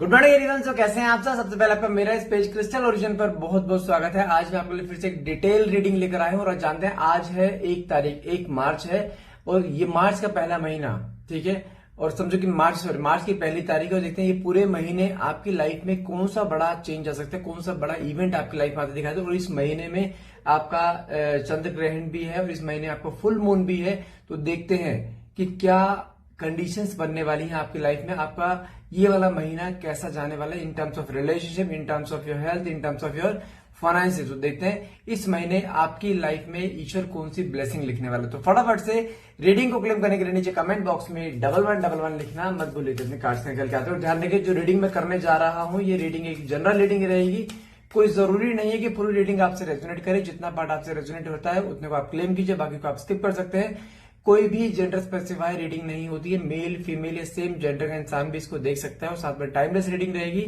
Good morning everyone. सो कैसे हैं आप सब। सबसे पहले आपका मेरा इस पेज क्रिस्टल ओरिजिन पर बहुत बहुत स्वागत है। आज मैं आपके लिए फिर से एक डिटेल रीडिंग लेकर आया हूं और जानते हैं आज है 1 मार्च है और ये मार्च का पहला महीना, ठीक है। और समझो कि मार्च की पहली तारीख है और देखते हैं ये पूरे महीने आपकी लाइफ में कौन सा बड़ा चेंज आ सकता है, कौन सा बड़ा इवेंट आपकी लाइफ में आते दिखाई दे। और इस महीने में आपका चंद्र ग्रहण भी है और इस महीने आपका फुल मून भी है। तो देखते हैं कि क्या कंडीशंस बनने वाली हैं आपकी लाइफ में। आपका ये वाला महीना कैसा जाने वाला है in terms of relationship, in terms of your health, in terms of your finances. तो देखते हैं इस महीने आपकी लाइफ में ईश्वर कौन सी ब्लेसिंग लिखने वाला है। तो फटाफट से रीडिंग को क्लेम करने के लिए नीचे कमेंट बॉक्स में 1111 लिखना मत भूलिए। अपने कार्ड्स निकल के आते हैं और ध्यान रखिए जो रीडिंग मैं करने जा रहा हूं ये रीडिंग एक जनरल रीडिंग रहेगी। कोई जरूरी नहीं है कि पूरी रीडिंग आपसे रेजोनेट करे। जितना पार्ट आपसे रेजोनेट होता है उतने को आप क्लेम कीजिए, बाकी को आप स्किप कर सकते हैं। कोई भी जेंडर स्पेसिफाई रीडिंग नहीं होती है। मेल फीमेल या सेम जेंडर का इंसान भी इसको देख सकता है और साथ में टाइमलेस रीडिंग रहेगी।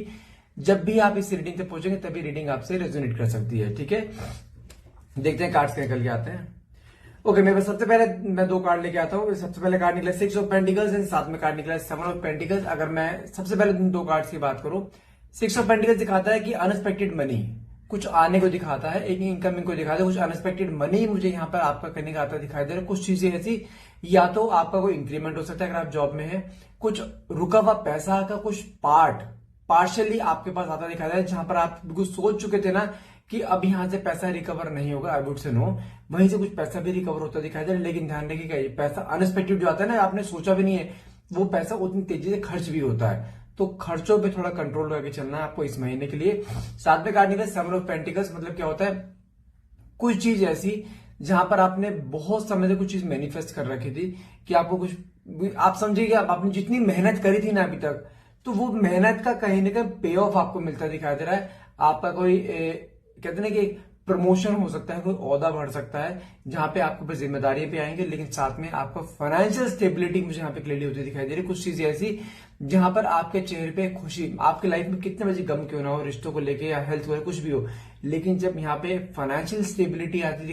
जब भी आप इस रीडिंग से पहुंचेंगे तभी रीडिंग आपसे रेजोनेट कर सकती है, ठीक है। देखते हैं कार्ड्स निकल के आते हैं। ओके, मेरे पास सबसे पहले मैं 2 कार्ड लेके आता हूँ। सबसे पहले कार्ड निकला 6 ऑफ पेंटिकल्स एंड साथ में कार्ड निकला 7 ऑफ पेंटिकल्स। अगर मैं सबसे पहले 2 कार्ड्स की बात करूं, 6 ऑफ पेंटिकल्स दिखाता है कि अनएक्सपेक्टेड मनी कुछ आने को दिखाता है, एक इनकमिंग को दिखाता है। कुछ अनएक्सपेक्टेड मनी मुझे यहाँ पर आपका करने का आता दिखाई दे रहा है। कुछ चीजें ऐसी, या तो आपका कोई इंक्रीमेंट हो सकता है अगर आप जॉब में है, कुछ रुका हुआ पैसा का कुछ पार्शियली आपके पास आता दिखाई दे रहा है। जहां पर आप बिल्कुल सोच चुके थे ना कि अब यहां से पैसा रिकवर नहीं होगा, आई वुड से नो, वहीं से कुछ पैसा भी रिकवर होता दिखाई दे रहा है। लेकिन ध्यान रखिएगा ये पैसा अनएक्सपेक्टेड जो आता है ना, आपने सोचा भी नहीं है, वो पैसा उतनी तेजी से खर्च भी होता है। तो खर्चों पे थोड़ा कंट्रोल करके चलना है आपको इस महीने के लिए। साथ में कार्ड निकला 7 ऑफ पेंटिकल्स। मतलब क्या होता है, कुछ चीज ऐसी जहां पर आपने बहुत समय से कुछ चीज मैनिफेस्ट कर रखी थी कि आपको कुछ, आप समझिए आपने जितनी मेहनत करी थी ना अभी तक, तो वो मेहनत का कहीं ना कहीं पे ऑफ आपको मिलता दिखाई दे रहा है। आपका कोई कहते हैं ना कि प्रमोशन हो सकता है, कोई ओहदा बढ़ सकता है जहां पे आपके ऊपर जिम्मेदारियां भी आएंगी, लेकिन साथ में आपका फाइनेंशियल स्टेबिलिटी मुझे यहाँ पे क्लियरली होती दिखाई दे रही है। कुछ चीजें ऐसी जहां पर आपके चेहरे पे खुशी, आपके लाइफ में कितने बजे गम क्यों ना हो, रिश्तों को लेके या हेल्थ को कुछ भी हो, लेकिन जब यहाँ पे फाइनेंशियल स्टेबिलिटी आती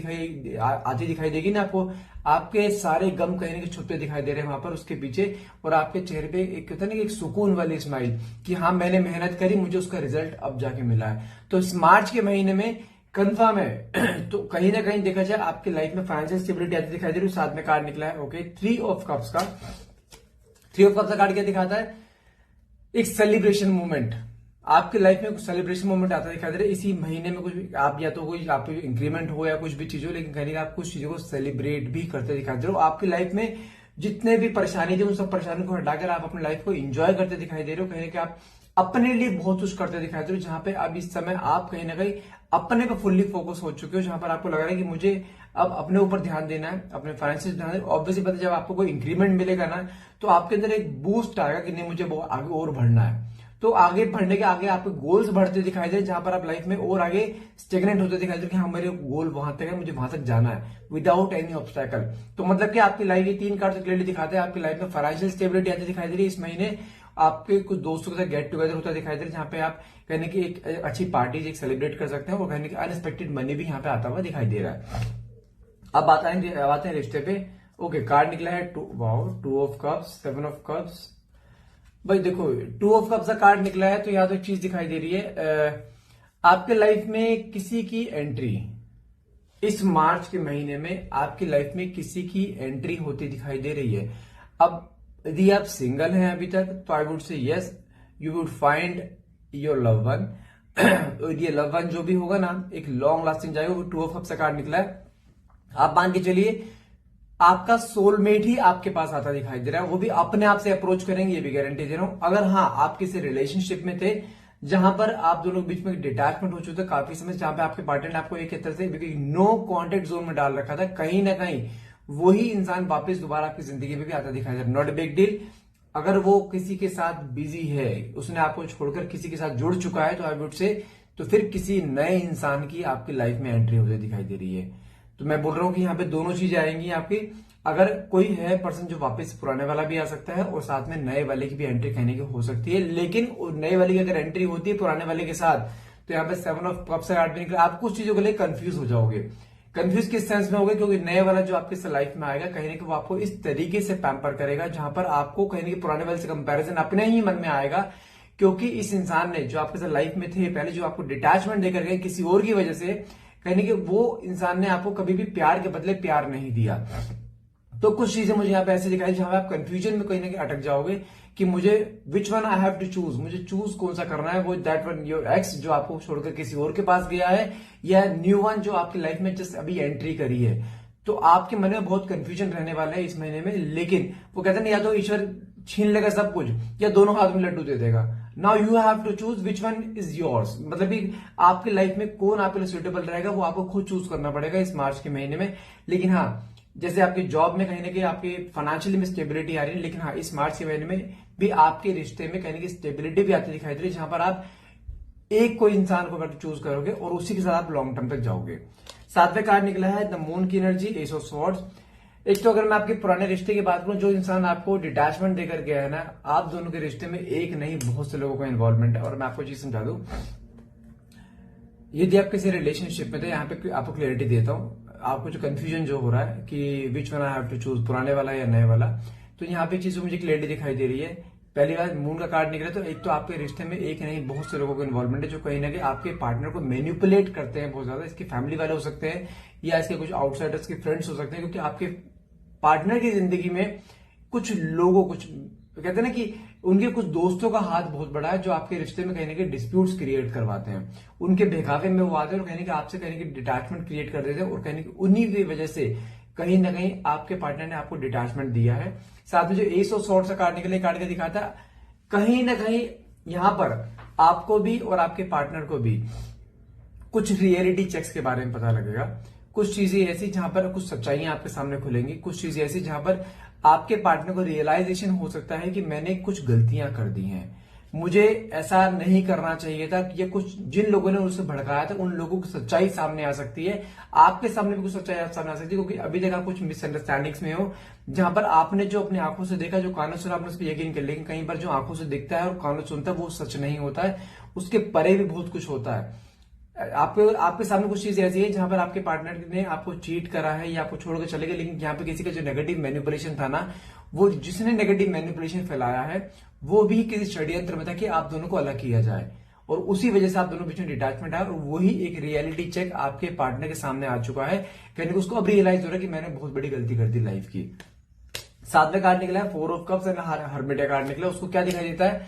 दिखाई देगी ना आपको, आपके सारे गम कहीं ना कहीं छुपते दिखाई दे रहे हैं वहां पर उसके पीछे, और आपके चेहरे पे एक कहते हैं ना एक सुकून वाली स्माइल कि हाँ मैंने मेहनत करी, मुझे उसका रिजल्ट अब जाके मिला है। तो इस मार्च के महीने में कंफर्म है तो कहीं ना कहीं देखा जाए आपकी लाइफ में फाइनेंशियल स्टेबिलिटी आती दिखाई दे रही है। साथ में कार्ड निकला है ओके 3 ऑफ कप्स का। 3 ऑफ कप्स का कार्ड क्या दिखाता है, एक सेलिब्रेशन मूवमेंट। आपकी लाइफ में कुछ सेलिब्रेशन मूवमेंट आता दिखाई दे रहा है इसी महीने में। कुछ आप या तो कोई आप इंक्रीमेंट हो या कुछ भी चीज हो, लेकिन कहीं आप कुछ चीजों को सेलिब्रेट भी करते दिखाई दे रहे हो। आपकी लाइफ में जितने भी परेशानी थी उन सब परेशानियों को हटाकर आप अपनी लाइफ को एंजॉय करते दिखाई दे रहे हो। कहीं ना कहीं आप अपने लिए बहुत कुछ करते दिखाई दे रहे हो, जहां पे अब इस समय आप कहीं ना कहीं अपने पे फुल्ली फोकस हो चुके हो, जहां पर आपको लग रहा है कि मुझे अब अपने ऊपर ध्यान देना है, अपने फाइनेंशियल ध्यान देना है। ऑब्वियसली पता है जब आपको कोई इंक्रीमेंट मिलेगा ना तो आपके अंदर एक बूस्ट आएगा कि नहीं मुझे आगे और बढ़ना है। तो आगे बढ़ने के आगे आपके गोल्स बढ़ते दिखाई दे, जहां पर आप लाइफ में और आगे स्टेगनेंट होते दिखाई दे कि हाँ मेरे गोल वहां तक है, मुझे वहां तक जाना है विदाउट एनी ऑब्स्टेकल। तो मतलब कि आपकी लाइफ ये 3 कार्ड से क्लियरली दिखाते हैं आपकी लाइफ में फाइनेंशियल स्टेबिलिटी आती दिखाई दे रही है। इस महीने आपके कुछ दोस्तों के साथ गेट टुगेदर होता दिखाई दे रहा है, जहां पे आप कहने की एक अच्छी पार्टी एक सेलिब्रेट कर सकते हैं और कहने की अनएक्सपेक्टेड मनी भी यहाँ पे आता हुआ दिखाई दे रहा है। अब आते हैं रिश्ते पे। ओके, कार्ड निकला है 2 ऑफ कप्स, 7 ऑफ कप्स। भाई देखो 2 ऑफ कप्स का कार्ड निकला है तो यहाँ तो एक चीज दिखाई दे रही है, आपके लाइफ में किसी की एंट्री इस मार्च के महीने में आपकी लाइफ में किसी की एंट्री होती दिखाई दे रही है। अब यदि आप सिंगल हैं अभी तक तो I would say yes you would find your love one. ये लव वन जो भी होगा ना एक लॉन्ग लास्टिंग जाएगा। वो 2 ऑफ कप्स का कार्ड निकला है। आप मान के चलिए आपका सोलमेट ही आपके पास आता दिखाई दे रहा है, वो भी अपने आप से अप्रोच करेंगे, ये भी गारंटी दे रहा हूं। अगर हाँ आप किसी रिलेशनशिप में थे जहां पर आप दोनों के बीच में डिटैचमेंट हो चुका था काफी समय, जहां पे आपके पार्टनर ने आपको एक तरह से नो कॉन्टेक्ट जोन में डाल रखा था, कहीं ना कहीं वही इंसान वापस दोबारा आपकी जिंदगी में भी आता दिखाई दे रहा है। Not big deal. अगर वो किसी के साथ बिजी है, उसने आपको छोड़कर किसी के साथ जुड़ चुका है, तो आई वुड से तो फिर किसी नए इंसान की आपकी लाइफ में एंट्री होती दिखाई दे रही है। तो मैं बोल रहा हूं कि यहाँ पे दोनों चीजें आएंगी आपकी। अगर कोई है पर्सन जो वापस पुराने वाला भी आ सकता है और साथ में नए वाले की भी एंट्री कहने की हो सकती है, लेकिन नए वाले की अगर एंट्री होती है पुराने वाले के साथ तो यहाँ पे 7 ऑफ कप्स का कार्ड भी निकला। आप कुछ चीजों के लिए कंफ्यूज हो जाओगे। कंफ्यूज किस सेंस में होगा, क्योंकि नए वाला जो आपके लाइफ में आएगा कहीं ना कहीं वो आपको इस तरीके से पैम्पर करेगा जहां पर आपको कहीं ना कहीं पुराने वाले से कंपैरिजन अपने ही मन में आएगा क्योंकि इस इंसान ने जो आपके साथ लाइफ में थे पहले, जो आपको डिटैचमेंट देकर गए किसी और की वजह से, कहीं कि वो इंसान ने आपको कभी भी प्यार के बदले प्यार नहीं दिया। तो कुछ चीजें मुझे यहाँ पे ऐसे दिखाई जहां पे आप कंफ्यूजन में कहीं ना कहीं अटक जाओगे कि मुझे which one I have to choose, मुझे चूज कौन सा करना है, वो दैट वन योर एक्स जो आपको छोड़कर किसी और के पास गया है, या न्यू वन जो आपकी लाइफ में जस्ट अभी एंट्री करी है। तो आपके मन में बहुत कंफ्यूजन रहने वाला है इस महीने में। लेकिन वो कहते हैं या तो ईश्वर छीन लेगा सब कुछ या दोनों हाथ में लड्डू दे देगा। Now you have to choose which one is yours, मतलब कि आपकी लाइफ में कौन आपके लिए सुटेबल रहेगा वो आपको खुद चूज करना पड़ेगा इस मार्च के महीने में। लेकिन हाँ, जैसे आपकी जॉब में कहीं ना कहीं आपकी फाइनेंशियली में स्टेबिलिटी आ रही है, लेकिन हाँ इस मार्च के महीने में भी आपके रिश्ते में कहीं ना कहीं स्टेबिलिटी भी आती दिखाई दे रही है, जहां पर आप एक कोई इंसान को चूज करोगे और उसी के साथ आप लॉन्ग टर्म तक जाओगे। सातवें कार्ड निकला है द मून की एनर्जी, एस ऑफ स्वॉर्ड्स। एक तो अगर मैं आपके पुराने रिश्ते की बात करूं, जो इंसान आपको डिटैचमेंट देकर गया है ना, आप दोनों के रिश्ते में एक नहीं बहुत से लोगों का इन्वॉल्वमेंट है। और मैं आपको चीज समझा दूं, यदि आप किसी रिलेशनशिप में थे, यहाँ पे आपको क्लियरिटी देता हूं, आपको जो कंफ्यूजन जो हो रहा है कि which one I have to choose, पुराने वाला या नए वाला, तो यहाँ पे चीज मुझे क्लियरिटी दिखाई दे रही है। पहली बार मून का कार्ड निकला, तो एक तो आपके रिश्ते में एक नहीं बहुत से लोगों को इन्वॉल्वमेंट है जो कहीं ना कहीं आपके पार्टनर को मैनिपुलेट करते हैं बहुत ज्यादा। इसके फैमिली वाले हो सकते हैं या इसके कुछ आउटसाइडर्स के फ्रेंड्स हो सकते हैं, क्योंकि आपके पार्टनर की जिंदगी में कुछ लोगों, कुछ कहते हैं ना कि उनके कुछ दोस्तों का हाथ बहुत बड़ा है जो आपके रिश्ते में कहीं ना कहीं डिस्प्यूट्स क्रिएट करवाते हैं। उनके बहकावे में वो आते हैं और कहीं ना कहीं आपसे कहीं ना कहीं डिटैचमेंट क्रिएट कर देते हैं, और कहीं ना कहीं उन्हीं की वजह से कहीं ना कहीं आपके पार्टनर ने आपको डिटैचमेंट दिया है। साथ में जो एस ऑफ स्वॉर्ड्स का कार्ड निकले, कार्ड का दिखाता कहीं ना कहीं यहां पर आपको भी और आपके पार्टनर को भी कुछ रियलिटी चेक्स के बारे में पता लगेगा। कुछ चीजें ऐसी जहां पर कुछ सच्चाइयां आपके सामने खुलेंगी, कुछ चीजें ऐसी जहां पर आपके पार्टनर को रियलाइजेशन हो सकता है कि मैंने कुछ गलतियां कर दी हैं, मुझे ऐसा नहीं करना चाहिए था। ये कुछ जिन लोगों ने उसे भड़काया था उन लोगों की सच्चाई सामने आ सकती है, आपके सामने भी कुछ सच्चाई सामने आ सकती है, क्योंकि अभी तक आप कुछ मिसअंडरस्टैंडिंग्स में हो, जहां पर आपने जो अपनी आंखों से देखा, जो कानों से आपने उस पर यकीन कर, लेकिन कहीं पर जो आंखों से दिखता है और कानों से सुनता है वो सच नहीं होता है, उसके परे भी बहुत कुछ होता है। आपके सामने कुछ चीज ऐसी है जहां पर आपके पार्टनर ने आपको चीट करा है या आपको छोड़कर चले गए, लेकिन यहाँ पे किसी का जो नेगेटिव मैनिपुलेशन था ना, वो जिसने नेगेटिव मैनिपुलेशन फैलाया है वो भी किसी षड्यंत्र में था कि आप दोनों को अलग किया जाए, और उसी वजह से आप दोनों बीच में डिटैचमेंट आया, और वही एक रियलिटी चेक आपके पार्टनर के सामने आ चुका है। कहने को उसको अब रियलाइज हो रहा है कि मैंने बहुत बड़ी गलती कर दी लाइफ की। सातवें कार्ड निकला है four of cups and hermit card निकला। उसको क्या दिखाई देता है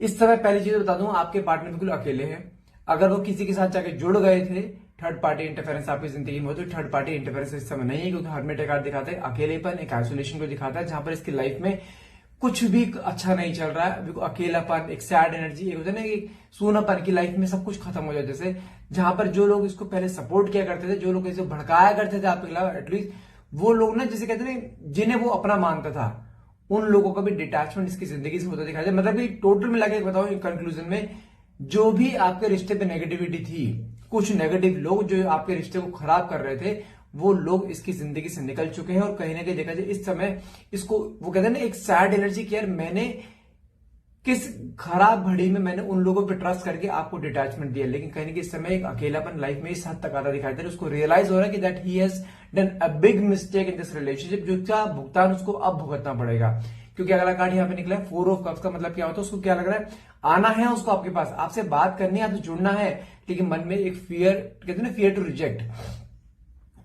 इस समय? पहली चीज बता दूं, आपके पार्टनर बिल्कुल अकेले हैं। अगर वो किसी के साथ जाके जुड़ गए थे, थर्ड पार्टी इंटरफेरेंस आपकी जिंदगी में हो, तो थर्ड पार्टी इंटरफेरेंस इस समय नहीं है, क्योंकि हर्मिट कार्ड दिखाता है अकेलेपन, एक आइसोलेशन को दिखाता है, जहां पर इसकी लाइफ में कुछ भी अच्छा नहीं चल रहा है। अकेलापन, एक सैड एनर्जी, एक होता है ना कि सूनापन की लाइफ में सब कुछ खत्म हो जाए जैसे, जहां पर जो लोग इसको पहले सपोर्ट किया करते थे, जो लोग इसे भड़काया करते थे आपके खिलाफ, एटलीस्ट वो लोग ना जैसे कहते हैं जिन्हें वो अपना मानता था, उन लोगों का भी डिटैचमेंट इसकी जिंदगी से होता दिखाई दे। मतलब कि टोटल मिला के बताओ कंक्लूजन में, जो भी आपके रिश्ते पे नेगेटिविटी थी, कुछ नेगेटिव लोग जो आपके रिश्ते को खराब कर रहे थे, वो लोग इसकी जिंदगी से निकल चुके हैं। और कहीं ना कहीं देखा जाए इस समय इसको वो कहते हैं ना एक सैड एनर्जी की, यार मैंने किस खराब घड़ी में मैंने उन लोगों पे ट्रस्ट करके आपको डिटैचमेंट दिया, लेकिन कहीं ना कहीं इस समय एक अकेलापन लाइफ में इस हद तक आता दिखाई दे रहा है। उसको रियलाइज हो रहा है कि that he has done a big mistake in this relationship, जो का भुगतान उसको अब भुगतना पड़ेगा। क्योंकि अगला कार्ड यहाँ पे निकला है फोर ऑफ कप्स का। मतलब क्या होता है, उसको क्या लग रहा है, आना है उसको आपके पास, आपसे बात करनी है, आपसे जुड़ना है, लेकिन मन में एक फियर, कहते हैं ना फियर टू रिजेक्ट,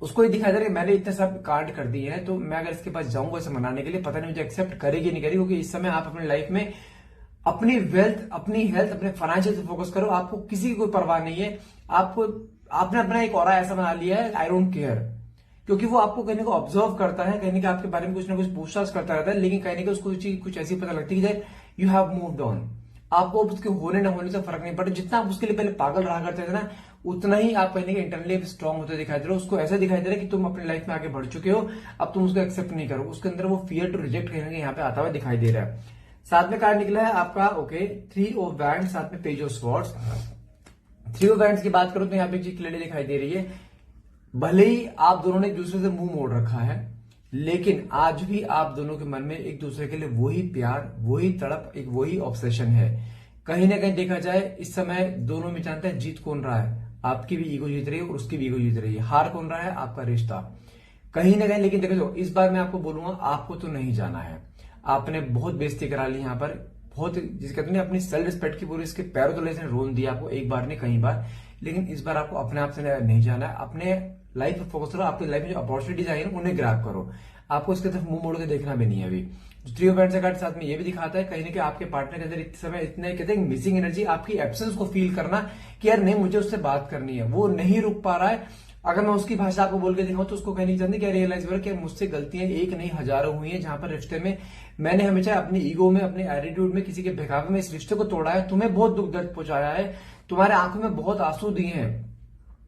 उसको ये दिखाई दे रहा है मैंने इतने सब कार्ड कर दिए हैं, तो मैं अगर इसके पास जाऊंगा इसे मनाने के लिए, पता नहीं मुझे एक्सेप्ट करेगी नहीं करेगी। क्योंकि इस समय आप अपनी लाइफ में अपनी वेल्थ, अपनी हेल्थ, अपने फाइनेंशियल से फोकस करो, आपको किसी की कोई परवाह नहीं है। आपने अपना एक ऑरा ऐसा बना लिया है, आई डोंट केयर, क्योंकि वो आपको कहने को ऑब्जर्व करता है, कहने का आपके बारे में कुछ ना कुछ पूछताछ करता रहता है, लेकिन कहने का उसको चीज कुछ ऐसी पता लगती है कि यू हैव मूव्ड ऑन, आपको उसके होने ना होने से फर्क नहीं पड़ता। जितना आप उसके लिए पहले पागल रहा करते थे ना, उतना ही आप कहने के इंटरनली स्ट्रांग होते दिखाई दे रहे हो। उसको ऐसा दिखाई दे रहा है कि तुम अपनी लाइफ में आगे बढ़ चुके हो, अब तुम उसको एक्सेप्ट नहीं करो। उसके अंदर वो फियर टू रिजेक्ट कहने के यहाँ पे आता हुआ दिखाई दे रहा है। साथ में कार्ड निकला है आपका ओके थ्री ऑफ वैंड्स, साथ में page of swords. Three of wands की बात करो तो यहाँ पे एक चीज क्लियरली दिखाई दे रही है, भले ही आप दोनों ने एक दूसरे से मुंह मोड़ रखा है, लेकिन आज भी आप दोनों के मन में एक दूसरे के लिए वही प्यार, वही तड़प, एक वही ऑब्सेशन है। कहीं ना कहीं देखा जाए इस समय दोनों में जानते हैं जीत कौन रहा है, आपकी भी ईगो जीत रही है और उसकी भी ईगो जीत रही है। हार कौन रहा है, आपका रिश्ता कहीं ना कहीं। लेकिन देखो इस बार मैं आपको बोलूंगा, आपको तो नहीं जाना है, आपने बहुत बेइज्जती करा ली यहाँ पर, बहुत, जिसे कहते हैं अपनी सेल्फ रिस्पेक्ट की पूरी इसके पैरों तले से रोन दिया आपको, एक बार नहीं कई बार। लेकिन इस बार आपको अपने आप से नहीं जाना है, अपने लाइफ पे फोकस करो, आपकी लाइफ में जो अपॉर्चुनिटीज आई है उन्हें ग्रैब करो। आपको उसकी तरफ मुंह मोड़ के देखना भी नहीं है अभी। थ्री ऑफ हैंड्स का कार्ड साथ में ये भी दिखाता है कहीं ना कहीं आपके पार्टनर के अंदर इस समय इतने कहते हैं मिसिंग एनर्जी, आपकी एब्सेंस को फील करना कि यार नहीं मुझे उससे बात करनी है, वो नहीं रुक पा रहा है। अगर मैं उसकी भाषा आपको बोल के दिखाऊं तो उसको कहनी चाहती क्या रियलाइज हो रहा है कि मुझसे गलतियां एक नहीं हजारों हुई हैं, जहां पर रिश्ते में मैंने हमेशा अपनी ईगो में, अपने एटीट्यूड में, किसी के बहकावे में इस रिश्ते को तोड़ा है, तुम्हें बहुत दुख दर्द पहुंचाया है, तुम्हारे आंखों में बहुत आंसू दिए हैं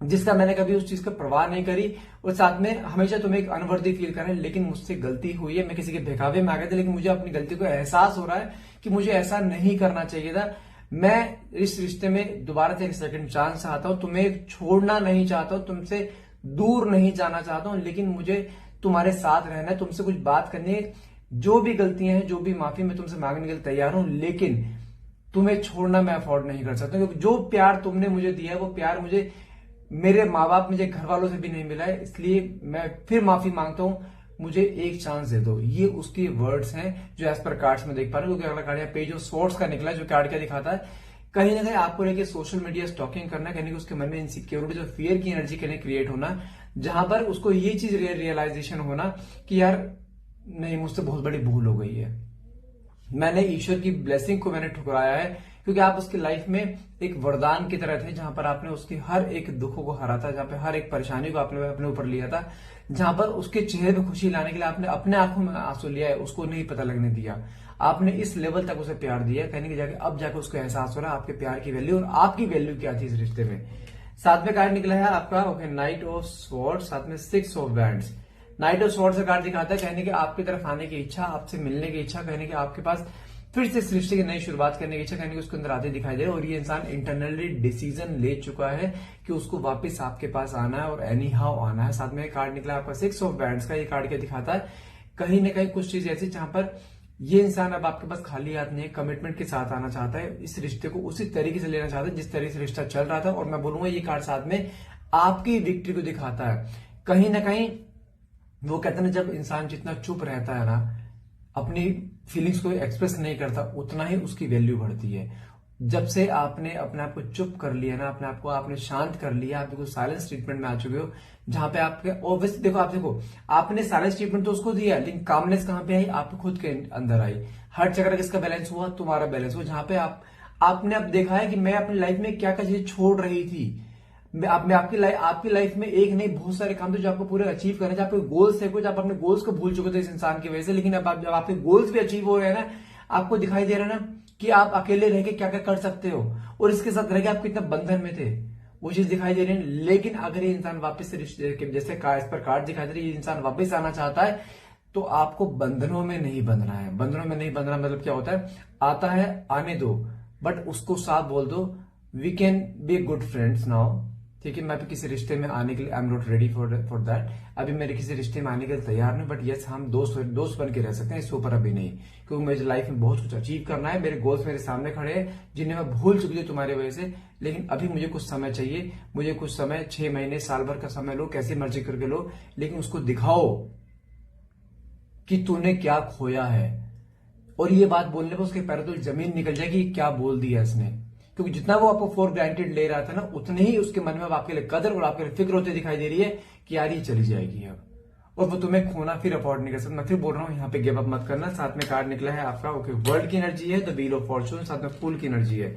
जिसका मैंने कभी उस चीज का परवाह नहीं करी, और साथ में हमेशा तुम्हें एक अनवर्दी फील कर रहे हैं। लेकिन मुझसे गलती हुई है, मैं किसी के बहकावे में आ गया था, लेकिन मुझे अपनी गलती को एहसास हो रहा है कि मुझे ऐसा नहीं करना चाहिए था। मैं इस रिश्ते में दोबारा से एक सेकंड चांस चाहता हूं, तुम्हें छोड़ना नहीं चाहता हूं, तुमसे दूर नहीं जाना चाहता हूं, लेकिन मुझे तुम्हारे साथ रहना है, तुमसे कुछ बात करनी है। जो भी गलतियां हैं, जो भी माफी मैं तुमसे मांगने के लिए तैयार हूं, लेकिन तुम्हें छोड़ना मैं अफोर्ड नहीं कर सकता, क्योंकि जो प्यार तुमने मुझे दिया है वो प्यार मुझे मेरे माँ बाप, मुझे घर वालों से भी नहीं मिला है, इसलिए मैं फिर माफी मांगता हूं, मुझे एक चांस दे दो। ये उसके वर्ड्स हैं जो एज पर कार्ड्स में देख पा रहे हो। क्योंकि अगला कार्ड यहाँ पेज ऑफ स्वॉर्ड्स का निकला, जो कार्ड क्या दिखाता है, कहीं ना कहीं आपको लेके सोशल मीडिया स्टॉकिंग करना, कहीं उसके मन में इनसिक्योरिटी और फियर की एनर्जी कहीं क्रिएट होना, जहां पर उसको ये चीज रियलाइजेशन होना कि यार नहीं, मुझसे बहुत बड़ी भूल हो गई है, मैंने ईश्वर की ब्लेसिंग को मैंने ठुकराया है, क्योंकि आप उसकी लाइफ में एक वरदान की तरह थे, जहां पर आपने उसकी हर एक दुखों को हरा था, जहां पर हर एक परेशानी को आपने अपने ऊपर लिया था, जहां पर उसके चेहरे पे खुशी लाने के लिए आपने अपने आंखों में आंसू लिया है, उसको नहीं पता लगने दिया। आपने इस लेवल तक उसे प्यार दिया, कहने की जाके अब जाकर उसको एहसास हो रहा है आपके प्यार की वैल्यू और आपकी वैल्यू क्या थी इस रिश्ते में। साथ में कार्ड निकला है आपका ओके नाइट ऑफ स्वॉर्ड्स, साथ में 6 of wands. Night of swords का कार्ड दिखाता है कहने की आपकी तरफ आने की इच्छा, आपसे मिलने की इच्छा, कहने की आपके पास फिर से इस रिश्ते की नई शुरुआत करने की इच्छा, कहने की उसके अंदर आते दिखाई दे रहे, और ये इंसान इंटरनली डिसीजन ले चुका है कि उसको वापस आपके पास आना है और एनी हाउ आना है। साथ में कार्ड निकला आपका 6 ऑफ वैंड्स का। ये कार्ड क्या दिखाता है, कहीं ना कहीं कुछ चीज ऐसी जहां पर ये इंसान अब आपके पास खाली हाथ नहीं है, कमिटमेंट के साथ आना चाहता है, इस रिश्ते को उसी तरीके से लेना चाहता है जिस तरीके से रिश्ता चल रहा था। और मैं बोलूंगा ये कार्ड साथ में आपकी विक्ट्री को दिखाता है। कहीं ना कहीं वो कहते हैं ना, जब इंसान जितना चुप रहता है ना, अपनी फीलिंग्स को एक्सप्रेस नहीं करता, उतना ही उसकी वैल्यू बढ़ती है। जब से आपने अपने आप को चुप कर लिया ना, अपने आप को आपने शांत कर लिया, आप बिल्कुल साइलेंस ट्रीटमेंट में आ चुके हो, जहां पे आपके ऑब्वियसली देखो, आप देखो आपने साइलेंस ट्रीटमेंट तो उसको दिया, लेकिन कामनेस कहां पे आई, आप खुद के अंदर आई। हर चक्र किसका बैलेंस हुआ, तुम्हारा बैलेंस हुआ, जहां पे आपने अब देखा है कि मैं अपनी लाइफ में क्या क्या चीजें छोड़ रही थी। मैं आपकी लाइफ में एक नहीं बहुत सारे काम थे जो आपको पूरे अचीव करने थे, आपके गोल्स थे कुछ, आप अपने गोल्स को भूल चुके थे इस इंसान की वजह से। लेकिन अब जब आपके गोल्स भी अचीव हो रहे हैं ना, आपको दिखाई दे रहा है ना कि आप अकेले रह के क्या क्या कर सकते हो, और इसके साथ रह के आप कितना बंधन में थे, वो चीज दिखाई दे रही है। लेकिन अगर ये इंसान वापस से रिश्ते जैसे इस पर कार्ड दिखाई दे रही है, ये इंसान वापस आना चाहता है, तो आपको बंधनों में नहीं बंधना है। बंधनों में नहीं बंधना मतलब क्या होता है, आता है आने दो, बट उसको साफ बोल दो we can be good friends now, ठीक है। मैं अभी किसी रिश्ते में आने के लिए I am not ready for that, अभी मेरे किसी रिश्ते में आने के लिए तैयार नहीं, बट यस हम दोस्त बन के रह सकते हैं, इसके ऊपर अभी नहीं, क्योंकि मुझे लाइफ में बहुत कुछ अचीव करना है, मेरे गोल्स मेरे सामने खड़े हैं जिन्हें मैं भूल चुकी हूँ तुम्हारी वजह से। लेकिन अभी मुझे कुछ समय चाहिए, मुझे कुछ समय 6 महीने साल भर का समय लो, कैसे मर्जी करके लो, लेकिन उसको दिखाओ कि तूने क्या खोया है। और ये बात बोलने पर उसके पैरों तले जमीन निकल जाएगी, क्या बोल दिया इसने, क्योंकि जितना वो आपको फॉर ग्रांटेड ले रहा था ना, उतने ही उसके मन में अब आपके लिए कदर और आपके लिए फिक्र होती दिखाई दे रही है कि यार ये चली जाएगी अब, और वो तुम्हें खोना फिर अफोर्ड नहीं कर सकता। मैं फिर बोल रहा हूं यहाँ पे गिव अप मत करना। साथ में कार्ड निकला है आपका ओके वर्ल्ड की एनर्जी है, द व्हील ऑफ फॉर्चून, साथ में फूल की एनर्जी है।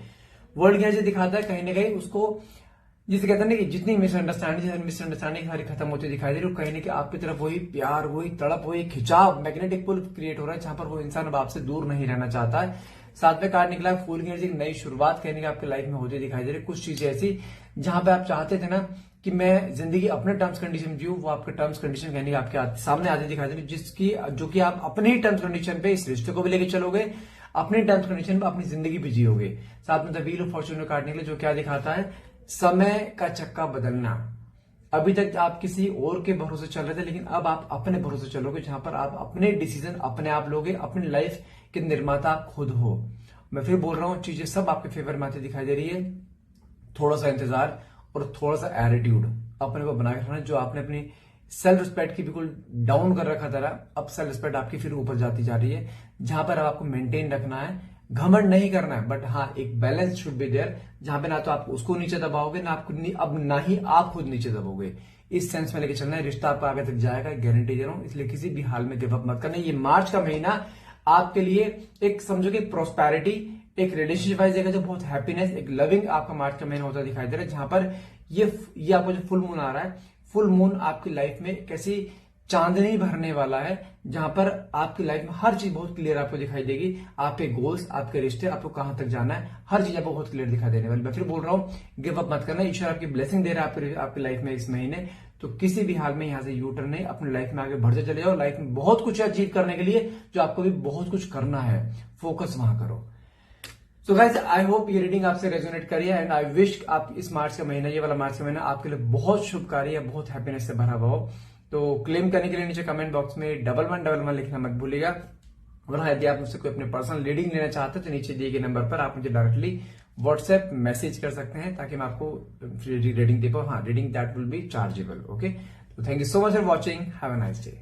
वर्ल्ड की एनर्जी दिखाता है कहीं ना कहीं उसको, जिसे कहते हैं ना कि जितनी मिसअंडरस्टैंडिंग सारी खत्म होती दिखाई दे रही है, कहीं ना कहीं आपकी तरफ वही प्यार, वही तड़प, वही खिंचाव, मैग्नेटिक पुल क्रिएट हो रहा है, जहां पर वो इंसान अब आपसे दूर नहीं रहना चाहता है। साथ में कार्ड निकला है फूल की एनर्जी, नई शुरुआत कहने की आपकी लाइफ में होती दिखाई दे रही है। कुछ चीजें ऐसी जहां पे आप चाहते थे ना कि मैं जिंदगी अपने टर्म्स कंडीशन जीऊं, वो आपके टर्म्स कंडीशन कहने की आपके सामने आते दिखाई दे रही, जो कि आप अपने ही टर्म्स कंडीशन पे इस रिश्ते को भी लेके चलोगे, अपने टर्म्स कंडीशन पे अपनी जिंदगी भी जियोगे। साथ में the wheel of Fortune card निकले, जो क्या दिखाता है, समय का चक्का बदलना। अभी तक आप किसी और के भरोसे चल रहे थे, लेकिन अब आप अपने भरोसे चलोगे, जहां पर आप अपने डिसीजन अपने आप लोगे, अपनी लाइफ के निर्माता आप खुद हो। मैं फिर बोल रहा हूं, चीजें सब आपके फेवर में आती दिखाई दे रही है। थोड़ा सा इंतजार और थोड़ा सा एटीट्यूड अपने को बना के रखना। जो आपने अपनी सेल्फ रिस्पेक्ट की बिल्कुल डाउन कर रखा था, अब सेल्फ रिस्पेक्ट आपकी फिर ऊपर जाती जा रही है, जहां पर अब आपको मेंटेन रखना है। घमंड नहीं करना है, बट हाँ एक बैलेंस शुड बी देयर, जहां पे ना तो आप उसको नीचे दबाओगे, ना आपको अब ना ही आप खुद नीचे दबाओगे। इस सेंस में लेके चलना है, रिश्ता आपका आगे तक जाएगा, गारंटी दे रहा हूं। इसलिए किसी भी हाल में गिव अप मत करना। ये मार्च का महीना आपके लिए एक समझो कि प्रोस्पैरिटी, एक रिलेशनशिप वाइज देखा जो बहुत हैप्पीनेस, एक लविंग आपका मार्च का महीना होता दिखाई दे रहा है, जहां पर ये आपको जो फुल मून आ रहा है, फुल मून आपकी लाइफ में एक ऐसी चांदनी भरने वाला है जहां पर आपकी लाइफ में हर चीज बहुत क्लियर आपको दिखाई देगी। आपके गोल्स, आपके रिश्ते, आपको कहां तक जाना है, हर चीज आपको बहुत क्लियर दिखाई देने वाली। मैं फिर बोल रहा हूं गिव अप मत करना। ईश्वर आपकी ब्लेसिंग दे रहा है आपकी लाइफ में इस महीने, तो किसी भी हाल में यहां से यू टर्न नहीं, अपनी लाइफ में आगे बढ़ते चले जाओ। लाइफ में बहुत कुछ अचीव करने के लिए जो आपको भी बहुत कुछ करना है, फोकस वहां करो। सो गाइस, आई होप ये रीडिंग आपसे रेजोनेट करी है, एंड आई विश आप इस मार्च का महीना, ये वाला मार्च का महीना आपके लिए बहुत शुभकारी है, बहुत हैप्पीनेस से भरा हुआ हो। तो क्लेम करने के लिए नीचे कमेंट बॉक्स में 1111 लिखना मत भूलिएगा। और हाँ, यदि आप मुझसे कोई अपने पर्सनल रीडिंग लेना चाहते हैं तो नीचे दिए गए नंबर पर आप मुझे डायरेक्टली व्हाट्सएप मैसेज कर सकते हैं, ताकि मैं आपको रीडिंग दे पाऊँ। हाँ, reading that will be chargeable. Okay, तो thank you so much for watching, have a nice day.